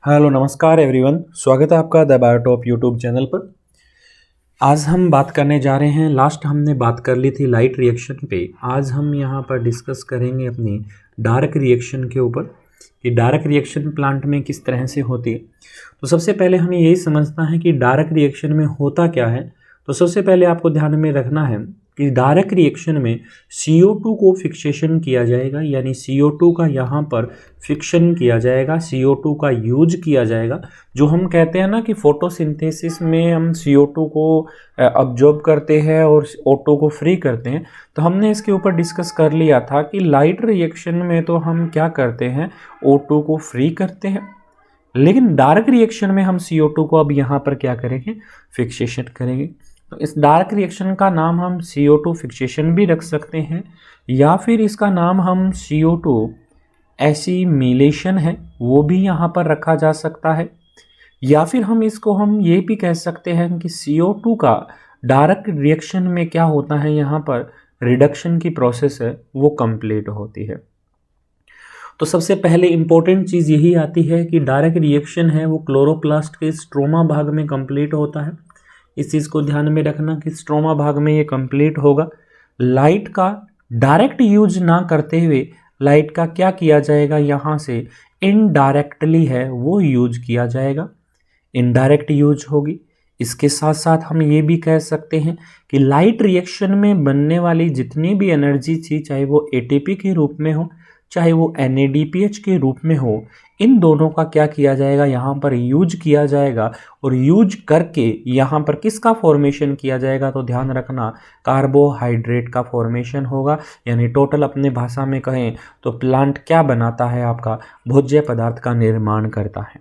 Hello नमस्कार everyone, स्वागत है आपका द बायोटॉप यूट्यूब चैनल पर। आज हम बात करने जा रहे हैं, लास्ट हमने बात कर ली थी लाइट रिएक्शन पे। आज हम यहाँ पर डिस्कस करेंगे अपनी डार्क रिएक्शन के ऊपर कि डार्क रिएक्शन प्लांट में किस तरह से होती है। तो सबसे पहले हमें यही समझना है कि डार्क रिएक्शन में होता क्या है। तो सबसे पहले आपको ध्यान में रखना है कि डार्क रिएक्शन में CO2 को फिक्सेशन किया जाएगा, यानी CO2 का यहाँ पर फिक्शन किया जाएगा, CO2 का यूज किया जाएगा। जो हम कहते हैं ना कि फोटोसिंथेसिस में हम CO2 को अब्जॉर्ब करते हैं और O2 को फ्री करते हैं। तो हमने इसके ऊपर डिस्कस कर लिया था कि लाइट रिएक्शन में तो हम क्या करते हैं, O2 को फ्री करते हैं, लेकिन डार्क रिएक्शन में हम CO2 को अब यहाँ पर क्या करेंगे, फिक्सेशन करेंगे। तो इस डार्क रिएक्शन का नाम हम CO2 फिक्सेशन भी रख सकते हैं, या फिर इसका नाम हम CO2 एसिमिलेशन है वो भी यहाँ पर रखा जा सकता है, या फिर हम ये भी कह सकते हैं कि CO2 का डार्क रिएक्शन में क्या होता है, यहाँ पर रिडक्शन की प्रोसेस है वो कंप्लीट होती है। तो सबसे पहले इंपॉर्टेंट चीज़ यही आती है कि डार्क रिएक्शन है वो क्लोरोप्लास्ट के स्ट्रोमा भाग में कंप्लीट होता है। इस चीज़ को ध्यान में रखना कि स्ट्रोमा भाग में ये कंप्लीट होगा। लाइट का डायरेक्ट यूज ना करते हुए लाइट का क्या किया जाएगा, यहाँ से इनडायरेक्टली है वो यूज किया जाएगा, इनडायरेक्ट यूज होगी। इसके साथ साथ हम ये भी कह सकते हैं कि लाइट रिएक्शन में बनने वाली जितनी भी एनर्जी थी, चाहे वो ATP के रूप में हो चाहे वो NADPH के रूप में हो, इन दोनों का क्या किया जाएगा, यहाँ पर यूज किया जाएगा। और यूज करके यहाँ पर किसका फॉर्मेशन किया जाएगा, तो ध्यान रखना कार्बोहाइड्रेट का फॉर्मेशन होगा। यानी टोटल अपने भाषा में कहें तो प्लांट क्या बनाता है, आपका भोज्य पदार्थ का निर्माण करता है।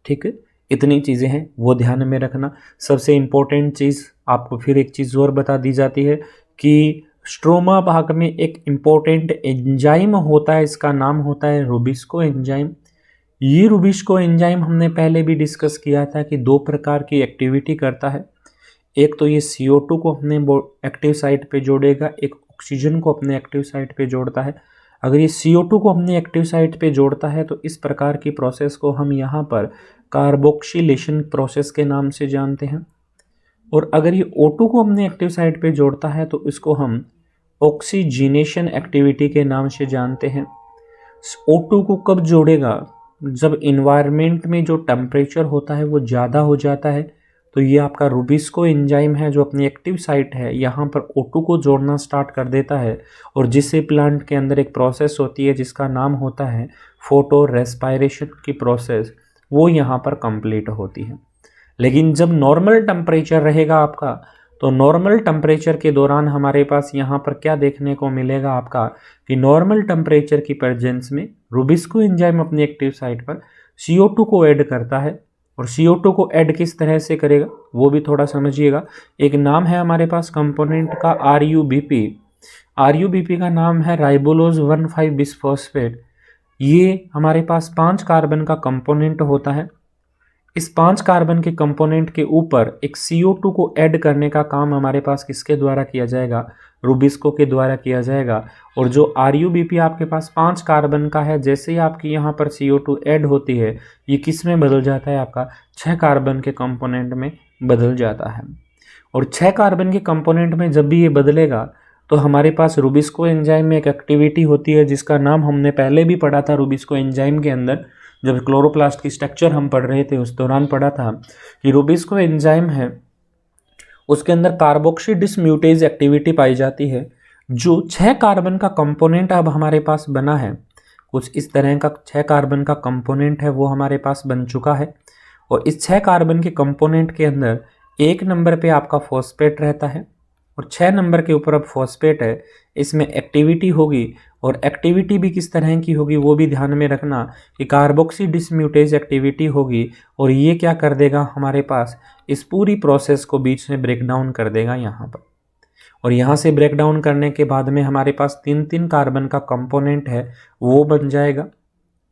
ठीक है, इतनी चीज़ें हैं वो ध्यान में रखना। सबसे इम्पोर्टेंट चीज़ आपको फिर एक चीज़ और बता दी जाती है कि स्ट्रोमा भाग में एक इम्पोर्टेंट एंजाइम होता है, इसका नाम होता है रूबिस्को एंजाइम। ये रूबिस्को एंजाइम हमने पहले भी डिस्कस किया था कि दो प्रकार की एक्टिविटी करता है। एक तो ये CO2 को अपने एक्टिव साइट पे जोड़ेगा, एक ऑक्सीजन को अपने एक्टिव साइट पे जोड़ता है। अगर ये CO2 को अपने एक्टिव साइट पे जोड़ता है तो इस प्रकार की प्रोसेस को हम यहाँ पर कार्बोक्सिलेशन प्रोसेस के नाम से जानते हैं। और अगर ये O2 को अपने एक्टिव साइट पे जोड़ता है तो इसको हम ऑक्सीजनेशन एक्टिविटी के नाम से जानते हैं। O2 को कब जोड़ेगा, जब इन्वायरमेंट में जो टेम्परेचर होता है वो ज़्यादा हो जाता है। तो ये आपका रूबिस्को एंजाइम है जो अपनी एक्टिव साइट है यहाँ पर O2 को जोड़ना स्टार्ट कर देता है, और जिससे प्लांट के अंदर एक प्रोसेस होती है जिसका नाम होता है फोटो रेस्पायरेशन की प्रोसेस, वो यहाँ पर कंप्लीट होती है। लेकिन जब नॉर्मल टेम्परेचर रहेगा आपका, तो नॉर्मल टेम्परेचर के दौरान हमारे पास यहाँ पर क्या देखने को मिलेगा आपका, कि नॉर्मल टेम्परेचर की प्रेजेंस में रूबिस्को एंजाइम अपनी एक्टिव साइट पर CO2 को ऐड करता है। और CO2 को ऐड किस तरह से करेगा वो भी थोड़ा समझिएगा। एक नाम है हमारे पास कंपोनेंट का RUBP। RUBP का नाम है राइबोलोज 1,5 बिसफॉस्फेट। ये हमारे पास 5 कार्बन का कंपोनेंट होता है। इस 5 कार्बन के कंपोनेंट के ऊपर एक CO2 को ऐड करने का काम हमारे पास किसके द्वारा किया जाएगा, रूबिस्को के द्वारा किया जाएगा। और जो RUBP आपके पास 5 कार्बन का है, जैसे ही आपकी यहाँ पर CO2 ऐड होती है, ये किस में बदल जाता है, आपका 6 कार्बन के कंपोनेंट में बदल जाता है। और 6 कार्बन के कंपोनेंट में जब भी ये बदलेगा तो हमारे पास रूबिस्को एंजाइम में एक एक्टिविटी होती है जिसका नाम हमने पहले भी पढ़ा था रूबिस्को एंजाइम के अंदर। जब क्लोरोप्लास्ट की स्ट्रक्चर हम पढ़ रहे थे उस दौरान पढ़ा था कि रूबिस्को एंजाइम है उसके अंदर कार्बोक्सी डिसम्यूटेज एक्टिविटी पाई जाती है। जो 6 कार्बन का कंपोनेंट अब हमारे पास बना है, कुछ इस तरह का 6 कार्बन का कंपोनेंट है वो हमारे पास बन चुका है। और इस 6 कार्बन के कंपोनेंट के अंदर 1 नंबर पे आपका फॉस्फेट रहता है और 6 नंबर के ऊपर अब फॉस्फेट है। इसमें एक्टिविटी होगी, और एक्टिविटी भी किस तरह की होगी वो भी ध्यान में रखना कि कार्बोक्सी डिसम्यूटेज एक्टिविटी होगी। और ये क्या कर देगा, हमारे पास इस पूरी प्रोसेस को बीच में ब्रेक डाउन कर देगा यहाँ पर। और यहाँ से ब्रेक डाउन करने के बाद में हमारे पास 3-3 कार्बन का कंपोनेंट है वो बन जाएगा।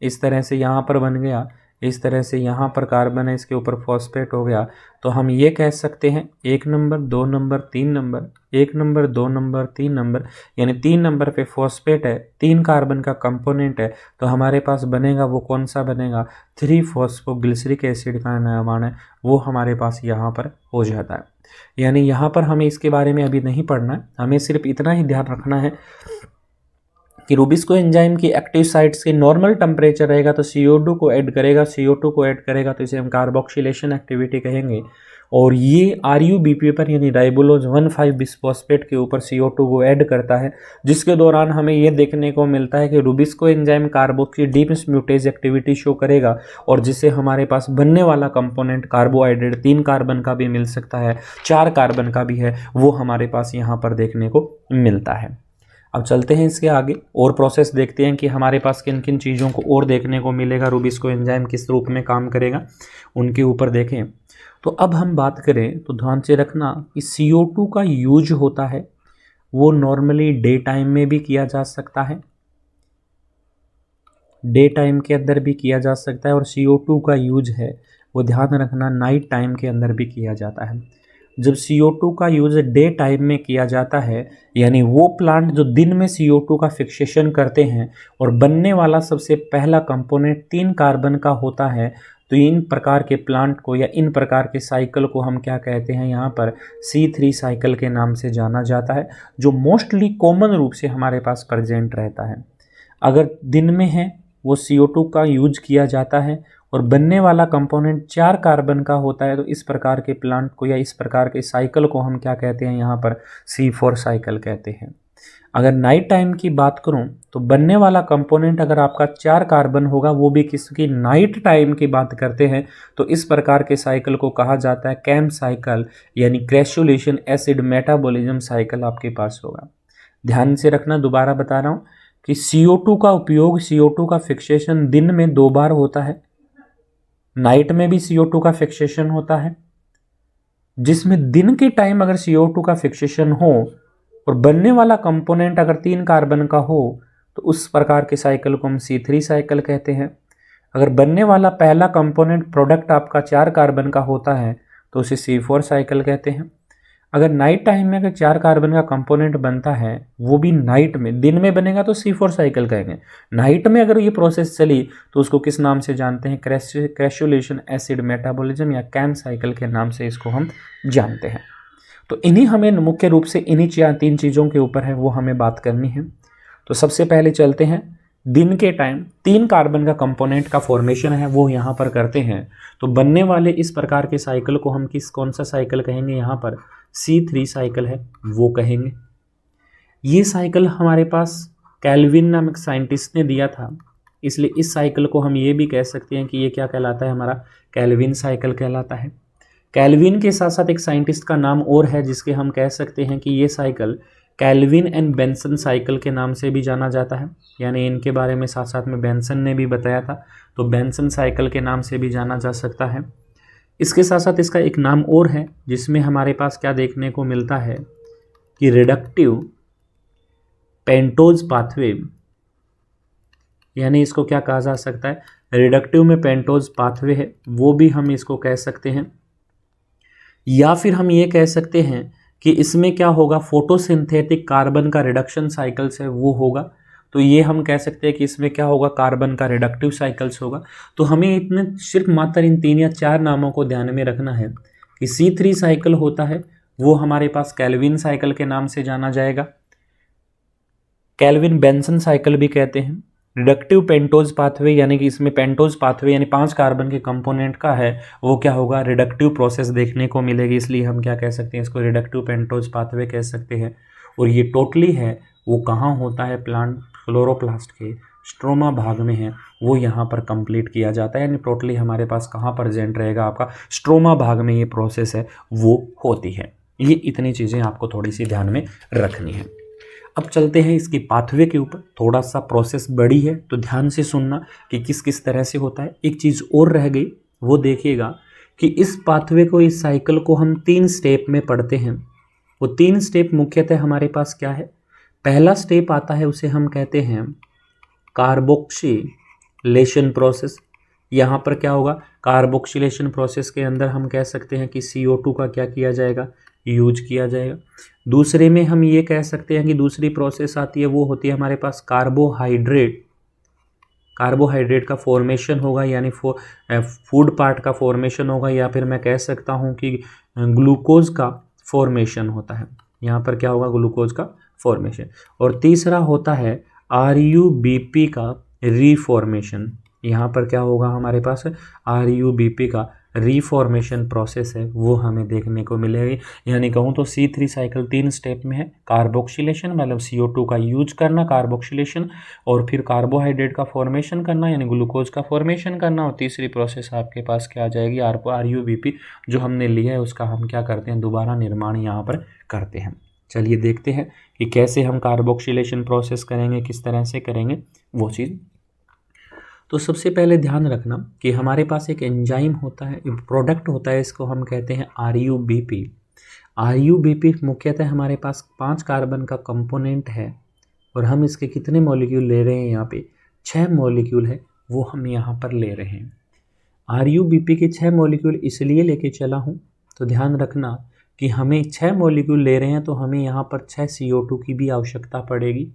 इस तरह से यहाँ पर बन गया इस तरह से यहाँ पर कार्बन है, इसके ऊपर फॉस्फेट हो गया। तो हम ये कह सकते हैं 1 number 2 number 3 number, 1 number 2 number 3 number, यानी 3 नंबर पे फॉस्फेट है, 3 कार्बन का कंपोनेंट है, तो हमारे पास बनेगा वो कौन सा बनेगा, 3 फॉस्फोग्लिसरिक एसिड का निर्माण है, वो हमारे पास यहाँ पर हो जाता है। यानी यहाँ पर हमें इसके बारे में अभी नहीं पढ़ना है, हमें सिर्फ इतना ही ध्यान रखना है कि रूबिस्को एंजाइम की एक्टिव साइट्स के नॉर्मल टेम्परेचर रहेगा तो CO2 को ऐड करेगा, CO2 को ऐड करेगा तो इसे हम कार्बोक्सिलेशन एक्टिविटी कहेंगे। और ये RuBP पर यानी राइबोलोज 1,5 बिस्फॉस्फेट के ऊपर CO2 को ऐड करता है, जिसके दौरान हमें ये देखने को मिलता है कि rubisco enzyme carboxy dismutase activity show करेगा, और जिससे हमारे पास बनने वाला कंपोनेंट कार्बोहाइड्रेट 3 कार्बन का भी मिल सकता है, 4 कार्बन का भी है, वो हमारे पास यहाँ पर देखने को मिलता है। अब चलते हैं इसके आगे और प्रोसेस देखते हैं कि हमारे पास किन किन चीज़ों को और देखने को मिलेगा, रूबिस्को एंजाइम किस रूप में काम करेगा, उनके ऊपर देखें। तो अब हम बात करें तो ध्यान से रखना कि CO2 का यूज होता है वो नॉर्मली डे टाइम में भी किया जा सकता है, डे टाइम के अंदर भी किया जा सकता है, और CO2 का यूज है वो ध्यान रखना नाइट टाइम के अंदर भी किया जाता है। जब CO2 का यूज़ डे टाइम में किया जाता है, यानी वो प्लांट जो दिन में CO2 का फिक्सेशन करते हैं और बनने वाला सबसे पहला कंपोनेंट 3 कार्बन का होता है, तो इन प्रकार के प्लांट को या इन प्रकार के साइकिल को हम क्या कहते हैं, यहाँ पर C3 साइकिल के नाम से जाना जाता है, जो मोस्टली कॉमन रूप से हमारे पास प्रेजेंट रहता है। अगर दिन में है वो CO2 का यूज किया जाता है और बनने वाला कंपोनेंट 4 कार्बन का होता है, तो इस प्रकार के प्लांट को या इस प्रकार के साइकिल को हम क्या कहते हैं, यहाँ पर C4 साइकिल कहते हैं। अगर नाइट टाइम की बात करूं तो बनने वाला कंपोनेंट अगर आपका 4 कार्बन होगा, वो भी किसकी नाइट टाइम की बात करते हैं, तो इस प्रकार के साइकिल को कहा जाता है कैम साइकिल, यानी क्रैसुलेशन एसिड मेटाबॉलिज्म साइकिल आपके पास होगा। ध्यान से रखना, दोबारा बता रहा हूँ कि CO2 का उपयोग, CO2 का फिक्सेशन दिन में 2 बार होता है, नाइट में भी CO2 का फिक्सेशन होता है, जिसमें दिन के टाइम अगर CO2 का फिक्सेशन हो और बनने वाला कंपोनेंट अगर 3 कार्बन का हो, तो उस प्रकार के साइकिल को हम C3 साइकिल कहते हैं। अगर बनने वाला पहला कंपोनेंट प्रोडक्ट आपका 4 कार्बन का होता है तो उसे C4 साइकिल कहते हैं। अगर नाइट टाइम में अगर 4 कार्बन का कंपोनेंट बनता है, वो भी नाइट में, दिन में बनेगा तो C4 साइकिल कहेंगे, नाइट में अगर ये प्रोसेस चली तो उसको किस नाम से जानते हैं, क्रैसुलेशन एसिड मेटाबॉलिज्म या कैम साइकिल के नाम से इसको हम जानते हैं। तो इन्हीं हमें मुख्य रूप से इन्हीं 3 चीज़ों के ऊपर है वो हमें बात करनी है। तो सबसे पहले चलते हैं, दिन के टाइम 3 कार्बन का कंपोनेंट का फॉर्मेशन है वो यहाँ पर करते हैं, तो बनने वाले इस प्रकार के साइकिल को हम कौन सा साइकिल कहेंगे, यहाँ पर C3 साइकिल है वो कहेंगे। ये साइकिल हमारे पास कैल्विन नामक साइंटिस्ट ने दिया था, इसलिए इस साइकिल को हम ये भी कह सकते हैं कि ये क्या कहलाता है, हमारा कैल्विन साइकिल कहलाता है। कैल्विन के साथ साथ एक साइंटिस्ट का नाम और है जिसके हम कह सकते हैं कि ये cycle Calvin and Benson cycle के नाम से भी जाना जाता है, यानी इनके बारे में साथ साथ में बेंसन ने भी बताया था, तो बेंसन साइकिल के नाम से भी जाना जा सकता है। इसके साथ साथ इसका एक नाम और है जिसमें हमारे पास क्या देखने को मिलता है कि रिडक्टिव पेंटोज पाथवे, यानी इसको क्या कहा जा सकता है, रिडक्टिव में पेंटोज पाथवे है वो भी हम इसको कह सकते हैं। या फिर हम ये कह सकते हैं कि इसमें क्या होगा, फोटोसिंथेटिक कार्बन का रिडक्शन साइकिल्स है वो होगा, तो ये हम कह सकते हैं कि इसमें क्या होगा, कार्बन का रिडक्टिव साइकिल्स होगा। तो हमें इतने सिर्फ मात्र इन 3 या 4 नामों को ध्यान में रखना है कि C3 साइकिल होता है वो हमारे पास कैल्विन साइकिल के नाम से जाना जाएगा, कैल्विन बेंसन साइकिल भी कहते हैं। रिडक्टिव पेंटोज पाथवे, यानी कि इसमें पेंटोज पाथवे यानी 5 कार्बन के कंपोनेंट का है, वो क्या होगा, रिडक्टिव प्रोसेस देखने को मिलेगी, इसलिए हम क्या कह सकते हैं, इसको रिडक्टिव पेंटोज पाथवे कह सकते हैं। और ये टोटली है वो कहाँ होता है, प्लांट क्लोरोप्लास्ट के स्ट्रोमा भाग में है, वो यहाँ पर कंप्लीट किया जाता है, यानी टोटली हमारे पास कहाँ प्रेजेंट रहेगा, आपका स्ट्रोमा भाग में ये प्रोसेस है वो होती है। ये इतनी चीज़ें आपको थोड़ी सी ध्यान में रखनी है। अब चलते हैं इसकी पाथवे के ऊपर, थोड़ा सा प्रोसेस बड़ी है तो ध्यान से सुनना कि किस किस तरह से होता है। एक चीज़ और रह गई, वो देखिएगा कि इस पाथवे को, इस साइकिल को हम 3 स्टेप में पढ़ते हैं। वो 3 स्टेप मुख्यतः हमारे पास क्या है, पहला स्टेप आता है उसे हम कहते हैं कार्बोक्सिलेशन प्रोसेस, यहाँ पर क्या होगा, कार्बोक्सिलेशन प्रोसेस के अंदर हम कह सकते हैं कि CO2 का क्या किया जाएगा, यूज किया जाएगा। दूसरे में हम ये कह सकते हैं कि दूसरी प्रोसेस आती है, वो होती है हमारे पास कार्बोहाइड्रेट का फॉर्मेशन होगा, यानी फूड पार्ट का फॉर्मेशन होगा, या फिर मैं कह सकता हूँ कि ग्लूकोज का फॉर्मेशन होता है। यहाँ पर क्या होगा, ग्लूकोज का फॉर्मेशन। और तीसरा होता है RUBP का रीफॉर्मेशन। यहाँ पर क्या होगा, हमारे पास RUBP का रीफॉर्मेशन प्रोसेस है, वो हमें देखने को मिलेगी। यानी कहूँ तो C3 साइकिल 3 स्टेप में है। कार्बोक्सिलेशन मतलब CO2 का यूज करना, कार्बोक्सिलेशन, और फिर कार्बोहाइड्रेट का फॉर्मेशन करना यानी ग्लूकोज का फॉर्मेशन करना, और तीसरी प्रोसेस आपके पास क्या आ जाएगी, RUBP जो हमने लिया है उसका हम क्या करते हैं, दोबारा निर्माण यहाँ पर करते हैं। चलिए देखते हैं कि कैसे हम कार्बोक्सिलेशन प्रोसेस करेंगे, किस तरह से करेंगे वो चीज़। तो सबसे पहले ध्यान रखना कि हमारे पास एक एंजाइम होता है, प्रोडक्ट होता है, इसको हम कहते हैं RUBP। RUBP मुख्यतः हमारे पास 5 कार्बन का कंपोनेंट है, और हम इसके कितने मॉलिक्यूल ले रहे हैं, यहाँ पे 6 मॉलिक्यूल है, वो हम यहाँ पर ले रहे हैं। RUBP के 6 मॉलिक्यूल इसलिए लेके चला हूँ, तो ध्यान रखना कि हमें 6 मॉलिक्यूल ले रहे हैं, तो हमें यहाँ पर 6 CO2 की भी आवश्यकता पड़ेगी,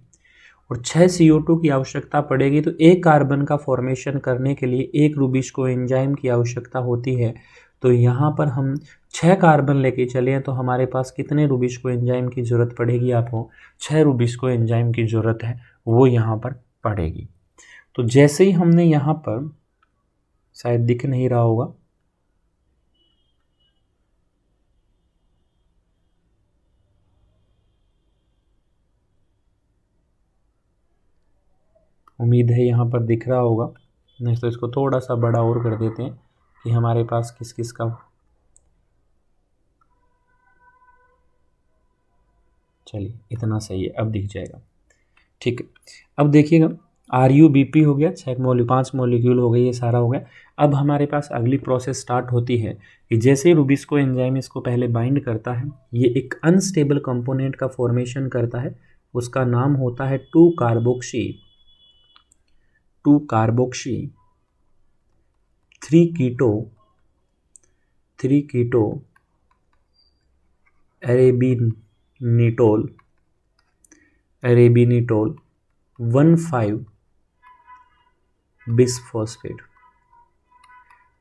और 6 CO2 की आवश्यकता पड़ेगी, तो एक कार्बन का फॉर्मेशन करने के लिए एक रुबिस्को एंजाइम की आवश्यकता होती है। तो यहाँ पर हम 6 कार्बन लेके चले हैं, तो हमारे पास कितने रुबिस्को एंजाइम की ज़रूरत पड़ेगी, आपको 6 रुबिस्को एंजाइम की ज़रूरत है, वो यहाँ पर पड़ेगी। तो जैसे ही हमने यहाँ पर, शायद दिख नहीं रहा होगा, उम्मीद है यहाँ पर दिख रहा होगा, नहीं तो इसको थोड़ा सा बड़ा और कर देते हैं कि हमारे पास किस किस का, चलिए इतना सही है, अब दिख जाएगा। ठीक है, अब देखिएगा RUBP हो गया, 5 मॉलिक्यूल हो गए, ये सारा हो गया। अब हमारे पास अगली प्रोसेस स्टार्ट होती है कि जैसे रुबिस्को एंजाइम इसको पहले बाइंड करता है, ये एक अनस्टेबल कंपोनेंट का फॉर्मेशन करता है, उसका नाम होता है 2-कार्बोक्सी 3-कीटो अरेबिनिटोल 1,5-बिसफॉस्फेट।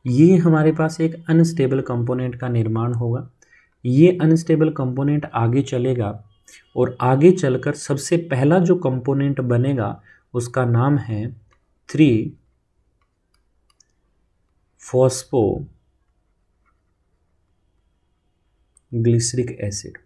ये हमारे पास एक अनस्टेबल कंपोनेंट का निर्माण होगा। ये अनस्टेबल कंपोनेंट आगे चलेगा, और आगे चलकर सबसे पहला जो कंपोनेंट बनेगा उसका नाम है 3-फॉस्फोग्लिसरिक एसिड।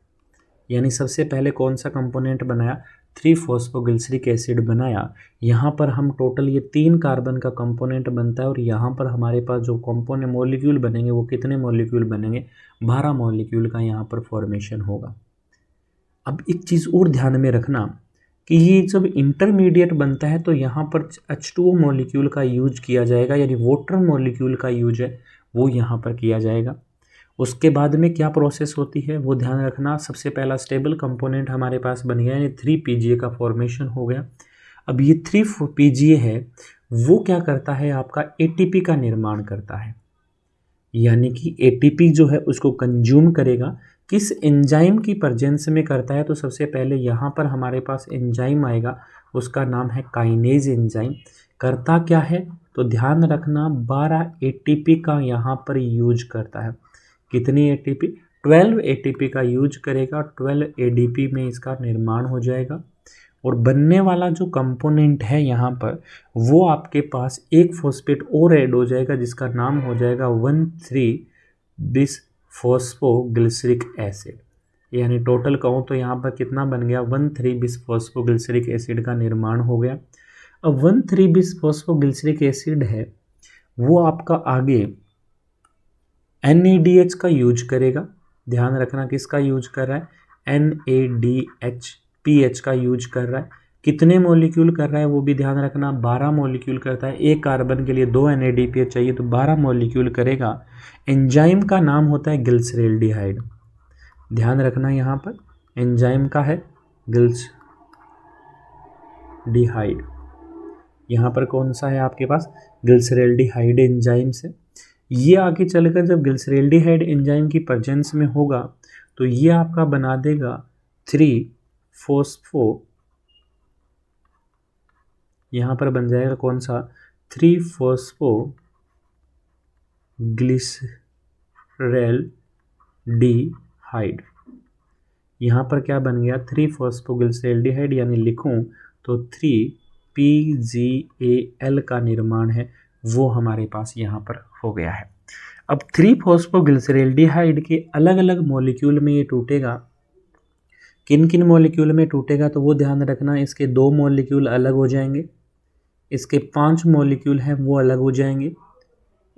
यानी सबसे पहले कौन सा कंपोनेंट बनाया, 3-फॉस्फोग्लिसरिक एसिड बनाया। यहाँ पर हम टोटल ये 3 कार्बन का कंपोनेंट बनता है, और यहाँ पर हमारे पास जो कंपोनेंट मॉलिक्यूल बनेंगे वो कितने मॉलिक्यूल बनेंगे, 12 मॉलिक्यूल का यहाँ पर फॉर्मेशन होगा। अब एक चीज़ और ध्यान में रखना कि ये जब इंटरमीडिएट बनता है तो यहाँ पर H2O मॉलिक्यूल का यूज किया जाएगा, यानी वाटर मॉलिक्यूल का यूज है वो यहाँ पर किया जाएगा। उसके बाद में क्या प्रोसेस होती है वो ध्यान रखना। सबसे पहला स्टेबल कंपोनेंट हमारे पास बन गया, यानी 3-PGA का फॉर्मेशन हो गया। अब ये 3-PGA है, वो क्या करता है, आपका ATP का निर्माण करता है, यानी कि ATP जो है उसको कंज्यूम करेगा। किस एंजाइम की प्रेजेंस में करता है, तो सबसे पहले यहाँ पर हमारे पास एंजाइम आएगा, उसका नाम है काइनेज एंजाइम। करता क्या है, तो ध्यान रखना 12 ATP का यहाँ पर यूज करता है। कितनी ATP, 12 ATP का यूज करेगा, 12 ADP में इसका निर्माण हो जाएगा। और बनने वाला जो कंपोनेंट है यहाँ पर, वो आपके पास एक फॉस्फेट और ऐड हो जाएगा, जिसका नाम हो जाएगा 1,3-बिसफॉस्फोग्लिसरिक एसिड। यानी टोटल कहूँ तो यहाँ पर कितना बन गया, 1,3-बिसफॉस्फोग्लिसरिक एसिड का निर्माण हो गया। अब 1,3-बिसफॉस्फोग्लिसरिक एसिड है, वो आपका आगे NADH का यूज करेगा। ध्यान रखना किसका यूज कर रहा है, NADH का यूज कर रहा है। कितने मॉलिक्यूल कर रहा है वो भी ध्यान रखना, 12 मॉलिक्यूल करता है। एक कार्बन के लिए 2 NADPH चाहिए, तो 12 मॉलिक्यूल करेगा। एंजाइम का नाम होता है गिल्सरेल्डिहाइड। ध्यान रखना यहाँ पर एंजाइम का है गिल्सडिहाइड। यहाँ पर कौन सा है आपके पास, ग्लिसरैल्डिहाइड एंजाइम से। ये आगे चलकर जब ग्लिसरैल्डिहाइड एंजाइम की प्रेजेंस में होगा तो ये आपका बना देगा 3-फॉस्फो, यहाँ पर बन जाएगा कौन सा, 3-फॉस्फो ग्लिसरैल्डिहाइड। यहाँ पर क्या बन गया, 3-फॉस्फोग्लिसरैल्डिहाइड, यानी लिखूं तो 3PGAL का निर्माण है वो हमारे पास यहाँ पर हो गया है। अब 3-फॉस्फोग्लिसरैल्डिहाइड के अलग अलग मॉलिक्यूल में ये टूटेगा, किन किन मॉलिक्यूल में टूटेगा तो वो ध्यान रखना, इसके 2 मॉलिक्यूल अलग हो जाएंगे, इसके 5 मॉलिक्यूल हैं वो अलग हो जाएंगे,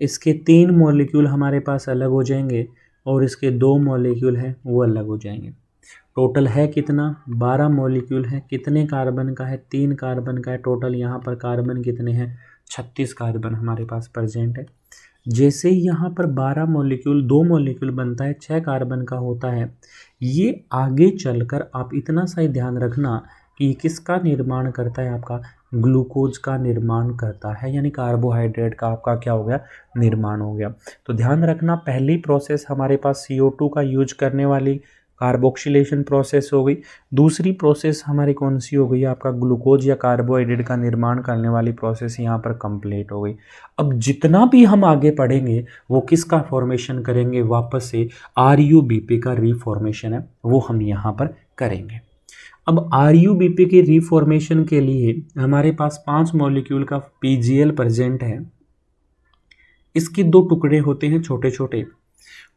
इसके 3 मॉलिक्यूल हमारे पास अलग हो जाएंगे और इसके 2 मॉलिक्यूल हैं वो अलग हो जाएंगे। टोटल है कितना, 12 मॉलिक्यूल है। कितने कार्बन का है, 3 कार्बन का है टोटल। यहाँ पर कार्बन कितने हैं, 36 कार्बन हमारे पास प्रेजेंट है। जैसे ही यहाँ पर 12 मॉलिक्यूल, 2 मॉलिक्यूल बनता है, 6 कार्बन का होता है। ये आगे चलकर आप इतना सा ही ध्यान रखना कि किसका निर्माण करता है, आपका ग्लूकोज का निर्माण करता है, यानी कार्बोहाइड्रेट का आपका क्या हो गया, निर्माण हो गया। तो ध्यान रखना, पहली प्रोसेस हमारे पास CO2 का यूज करने वाली कार्बोक्सिलेशन प्रोसेस हो गई। दूसरी प्रोसेस हमारी कौन सी हो गई, आपका ग्लूकोज या कार्बोहाइड्रेट का निर्माण करने वाली प्रोसेस यहाँ पर कंप्लीट हो गई। अब जितना भी हम आगे पढ़ेंगे वो किसका फॉर्मेशन करेंगे, वापस से RUBP का रीफॉर्मेशन है वो हम यहाँ पर करेंगे। अब RUBP के रीफॉर्मेशन के लिए हमारे पास 5 मॉलिक्यूल का PGL प्रेजेंट है। इसके 2 टुकड़े होते हैं छोटे छोटे,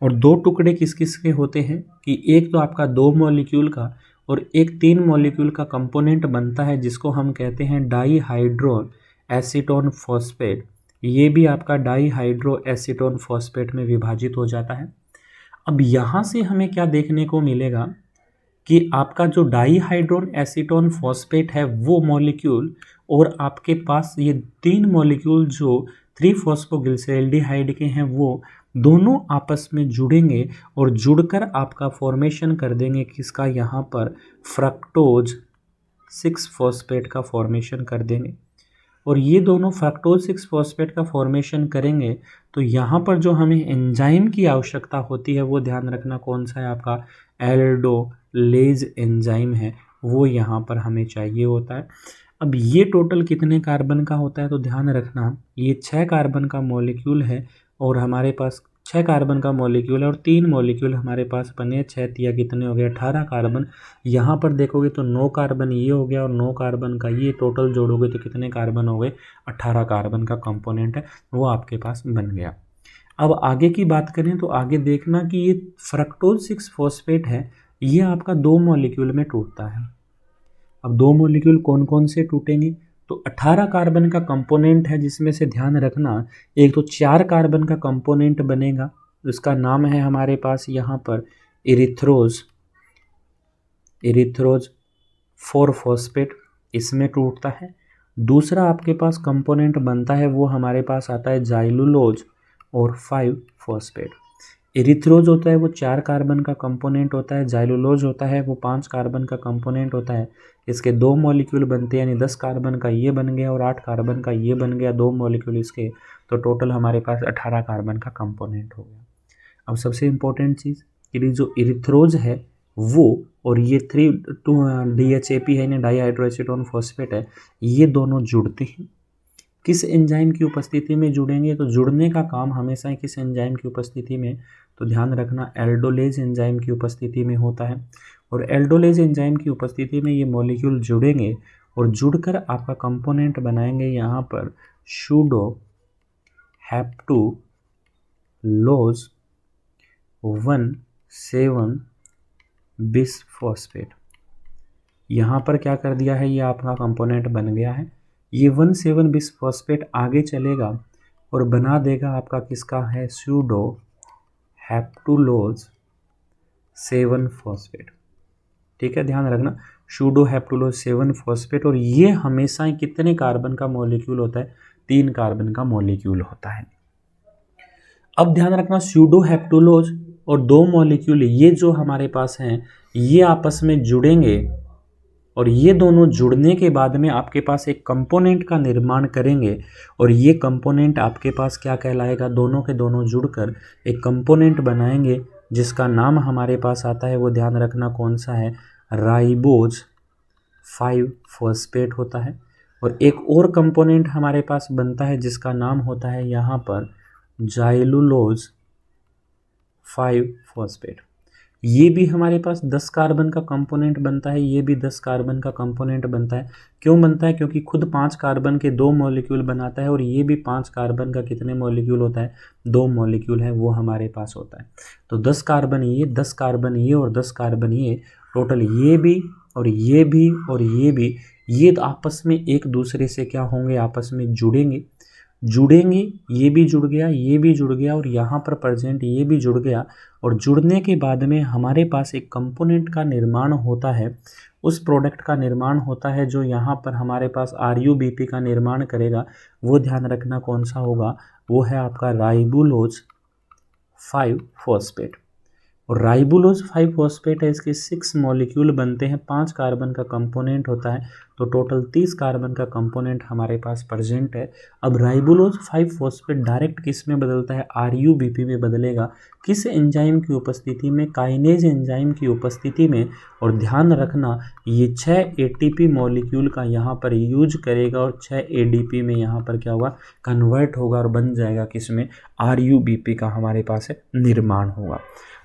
और 2 टुकड़े किस किस के होते हैं कि एक तो आपका 2 मॉलिक्यूल का और एक 3 मॉलिक्यूल का कंपोनेंट बनता है जिसको हम कहते हैं डाईहाइड्रो एसीटोन फॉस्फेट। ये भी आपका डाईहाइड्रो एसीटोन फॉस्फेट में विभाजित हो जाता है। अब यहाँ से हमें क्या देखने को मिलेगा कि आपका जो डाईहाइड्रोन एसीटोन फॉस्फेट है वो मॉलिक्यूल और आपके पास ये 3 मॉलिक्यूल जो 3-फॉस्फोग्लिसरैल्डिहाइड के हैं वो दोनों आपस में जुड़ेंगे और जुड़कर आपका फॉर्मेशन कर देंगे किसका, यहाँ पर फ्रक्टोज 6 फॉस्फेट का फॉर्मेशन कर देंगे। और ये दोनों फ्रक्टोज 6 फॉस्फेट का फॉर्मेशन करेंगे तो यहाँ पर जो हमें एंजाइम की आवश्यकता होती है वो ध्यान रखना कौन सा है, आपका एल्डोलेज एंजाइम है वो यहाँ पर हमें चाहिए होता है। अब ये टोटल कितने कार्बन का होता है तो ध्यान रखना, ये 6 कार्बन का मॉलिक्यूल है और हमारे पास 6 कार्बन का मॉलिक्यूल है और 3 मॉलिक्यूल हमारे पास बने, 6 तिया कितने हो गए, 18 कार्बन। यहाँ पर देखोगे तो 9 कार्बन ये हो गया और 9 कार्बन का ये, टोटल जोड़ोगे तो कितने कार्बन हो गए, 18 कार्बन का कंपोनेंट है वो आपके पास बन गया। अब आगे की बात करें तो आगे देखना कि ये फ्रक्टोज 6 फॉस्फेट है, ये आपका 2 मॉलिक्यूल में टूटता है। अब 2 मॉलिक्यूल कौन कौन से टूटेंगे तो 18 कार्बन का कंपोनेंट है जिसमें से ध्यान रखना एक तो 4 कार्बन का कंपोनेंट बनेगा, उसका नाम है हमारे पास यहाँ पर इरिथ्रोज 4 फॉस्फेट, इसमें टूटता है। दूसरा आपके पास कंपोनेंट बनता है वो हमारे पास आता है जाइलुलोज और 5 फॉस्फेट। इरिथ्रोज होता है वो 4 कार्बन का कंपोनेंट होता है, जाइलुलोज होता है वो 5 कार्बन का कंपोनेंट होता है। इसके 2 मॉलिक्यूल बनते हैं, यानी 10 कार्बन का ये बन गया और 8 कार्बन का ये बन गया, 2 मॉलिक्यूल इसके, तो टोटल हमारे पास 18 कार्बन का कंपोनेंट हो गया। अब सबसे इम्पोर्टेंट चीज़ कि जो इरिथ्रोज है वो और ये 3 DHAP है ना, डाईहाइड्रोएसीटोन फॉस्फेट है, ये दोनों जुड़ते हैं। किस एंजाइम की उपस्थिति में जुड़ेंगे तो जुड़ने का काम हमेशा ही किस एंजाइम की उपस्थिति में तो ध्यान रखना एल्डोलेज एंजाइम की उपस्थिति में होता है। और एल्डोलेज एंजाइम की उपस्थिति में ये मॉलिक्यूल जुड़ेंगे और जुड़कर आपका कंपोनेंट बनाएंगे यहाँ पर सूडो हेप्टुलोज 1,7 बिसफॉस्फेट। यहाँ पर क्या कर दिया है, ये आपका कंपोनेंट बन गया है। ये 1,7 बिसफॉस्फेट आगे चलेगा और बना देगा आपका किसका है, सूडो हेप्टुलोज 7 फॉस्फेट। ठीक है, ध्यान रखना सूडो हेप्टुलोज 7 फॉस्फेट। और ये हमेशा ही कितने कार्बन का मॉलिक्यूल होता है, 3 कार्बन का मॉलिक्यूल होता है। अब ध्यान रखना सूडो हेप्टुलोज और 2 मॉलिक्यूल ये जो हमारे पास हैं ये आपस में जुड़ेंगे और ये दोनों जुड़ने के बाद में आपके पास एक कंपोनेंट का निर्माण करेंगे और ये कंपोनेंट आपके पास क्या कहलाएगा, दोनों के दोनों जुड़कर एक कंपोनेंट बनाएंगे जिसका नाम हमारे पास आता है, वो ध्यान रखना कौन सा है, राइबोज 5 फॉस्फेट होता है। और एक और कंपोनेंट हमारे पास बनता है जिसका नाम होता है यहाँ पर जाइलुलोज 5 फॉस्फेट। ये भी हमारे पास 10 कार्बन का कंपोनेंट बनता है, ये भी 10 कार्बन का कंपोनेंट बनता है। क्यों बनता है, क्योंकि खुद 5 कार्बन के 2 मॉलिक्यूल बनाता है और ये भी 5 कार्बन का कितने मॉलिक्यूल होता है, 2 मॉलिक्यूल है वो हमारे पास होता है। तो 10 कार्बन ये, 10 कार्बन ये और 10 कार्बन ये, टोटल ये भी और ये भी और ये भी, ये आपस में एक दूसरे से क्या होंगे, आपस में जुड़ेंगे। ये भी जुड़ गया, ये भी जुड़ गया और यहाँ पर प्रेजेंट ये भी जुड़ गया। और जुड़ने के बाद में हमारे पास एक कंपोनेंट का निर्माण होता है, उस प्रोडक्ट का निर्माण होता है जो यहाँ पर हमारे पास RuBP का निर्माण करेगा। वो ध्यान रखना कौन सा होगा, वो है आपका राइबुलोज 5 फॉस्फेट। और राइबुलोज 5 फॉस्फेट है, इसके 6 मॉलिक्यूल बनते हैं, 5 कार्बन का कंपोनेंट होता है, तो टोटल 30 कार्बन का कंपोनेंट हमारे पास प्रेजेंट है। अब राइबुलोज 5 फॉस्फेट डायरेक्ट किस में बदलता है, RuBP में बदलेगा। किस एंजाइम की उपस्थिति में, काइनेज एंजाइम की उपस्थिति में। और ध्यान रखना ये 6 ATP मॉलिक्यूल का यहाँ पर यूज करेगा और 6 ADP में यहाँ पर क्या होगा, कन्वर्ट होगा और बन जाएगा किसमें, RuBP का हमारे पास है निर्माण होगा।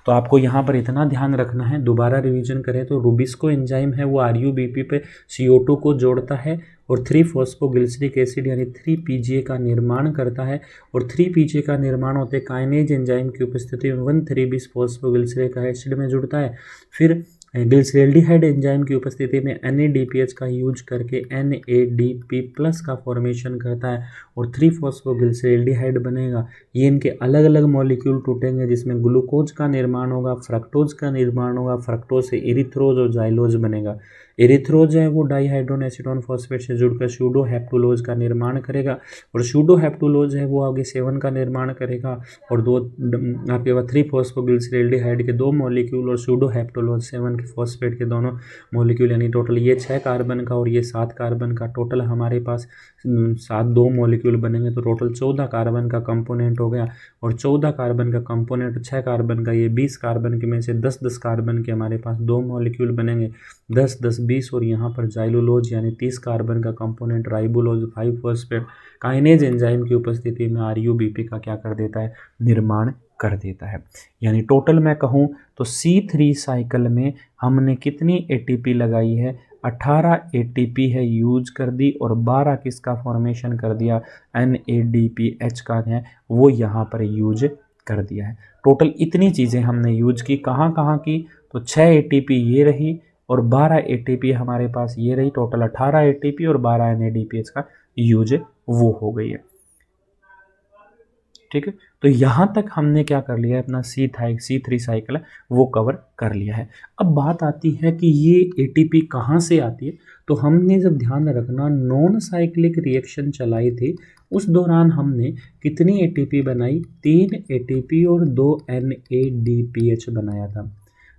तो आपको यहाँ पर इतना ध्यान रखना है, दोबारा रिवीजन करें तो रुबिस्को एंजाइम है वो RuBP पे CO2 को जोड़ता है और 3-फॉस्फोग्लिसरिक एसिड यानी 3-PGA का निर्माण करता है। और 3-PGA का निर्माण होते काइनेज एंजाइम की उपस्थिति में 1,3-bis-फॉस्फोग्लिसरिक एसिड में जुड़ता है। फिर ग्लिसरेल्डिहाइड एंजाइम की उपस्थिति में NADPH का यूज करके NADP+ का फॉर्मेशन करता है और 3-फॉस्फोग्लिसरेल्डिहाइड बनेगा। ये इनके अलग अलग मॉलिक्यूल टूटेंगे जिसमें ग्लूकोज का निर्माण होगा, फ्रक्टोज का निर्माण होगा, फ्रक्टोज से इरिथ्रोज और जाइलोज बनेगा। इरिथ्रोज है वो डाईहाइड्रोन एसीटोन फॉस्फेट से जुड़कर सूडो हेप्टुलोज का निर्माण करेगा और सूडो हेप्टुलोज है वो आगे 7 का निर्माण करेगा। और दो आपके पास 3-फॉस्फोग्लिसरेल्डिहाइड के 2 मॉलिक्यूल और सूडो हेप्टुलोज 7 के फॉस्फेट के दोनों मॉलिक्यूल, यानी टोटल ये 6 कार्बन का और ये 7 कार्बन का, टोटल हमारे पास 2 मॉलिक्यूल बनेंगे, तो टोटल 14 कार्बन का कंपोनेंट हो गया। और 14 कार्बन का कंपोनेंट 6 कार्बन का, ये 20 कार्बन के में से 10-10 कार्बन के हमारे पास 2 मॉलिक्यूल बनेंगे, 10-10-20। और यहाँ पर जाइलुलोज यानी 30 कार्बन का component ribulose 5 phosphate kinase enzyme की उपस्थिति में RuBP का क्या कर देता है, निर्माण कर देता है। यानी टोटल मैं कहूँ तो C3 साइकिल में हमने कितनी ATP लगाई है, 18 ATP है यूज कर दी और 12 किसका फॉर्मेशन कर दिया, NADPH का है वो यहाँ पर यूज कर दिया है। टोटल इतनी चीज़ें हमने यूज की, कहाँ कहाँ की, तो 6 ATP ये रही और 12 ATP हमारे पास ये रही, टोटल 18 ATP और 12 NADPH का यूज वो हो गई है। ठीक है, तो यहाँ तक हमने क्या कर लिया है, अपना C3 साइकिल है वो कवर कर लिया है। अब बात आती है कि ये ATP कहाँ से आती है, तो हमने जब ध्यान रखना नॉन साइक्लिक रिएक्शन चलाई थी उस दौरान हमने कितनी ATP बनाई, 3 ATP और 2 NADPH बनाया था।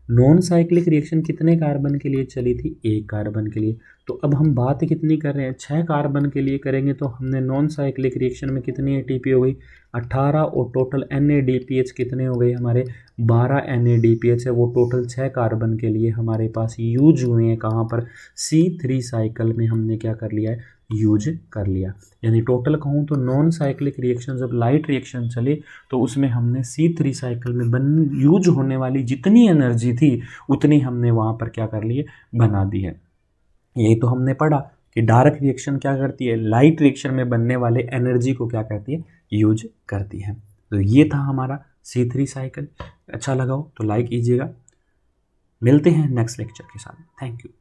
नॉन साइक्लिक रिएक्शन कितने कार्बन के लिए चली थी, 1 कार्बन के लिए। तो अब हम बात कितनी कर रहे हैं, 6 कार्बन के लिए करेंगे, तो हमने नॉन साइक्लिक रिएक्शन में कितनी ATP हो गई, 18 और टोटल NADPH कितने हो गए हमारे, 12 NADPH है वो टोटल 6 कार्बन के लिए हमारे पास यूज हुए हैं। कहाँ पर, C3 साइकिल में हमने क्या कर लिया है, यूज कर लिया। यानी टोटल कहूँ तो नॉन साइक्लिक रिएक्शन जब लाइट रिएक्शन चली तो उसमें हमने C3 साइकिल में यूज होने वाली जितनी एनर्जी थी उतनी हमने वहाँ पर क्या कर ली है, बना दी है। यही तो हमने पढ़ा कि डार्क रिएक्शन क्या करती है, लाइट रिएक्शन में बनने वाले एनर्जी को क्या करती है, यूज करती है। तो ये था हमारा C3 साइकिल। अच्छा लगा हो तो लाइक कीजिएगा। मिलते हैं नेक्स्ट लेक्चर के साथ। Thank you.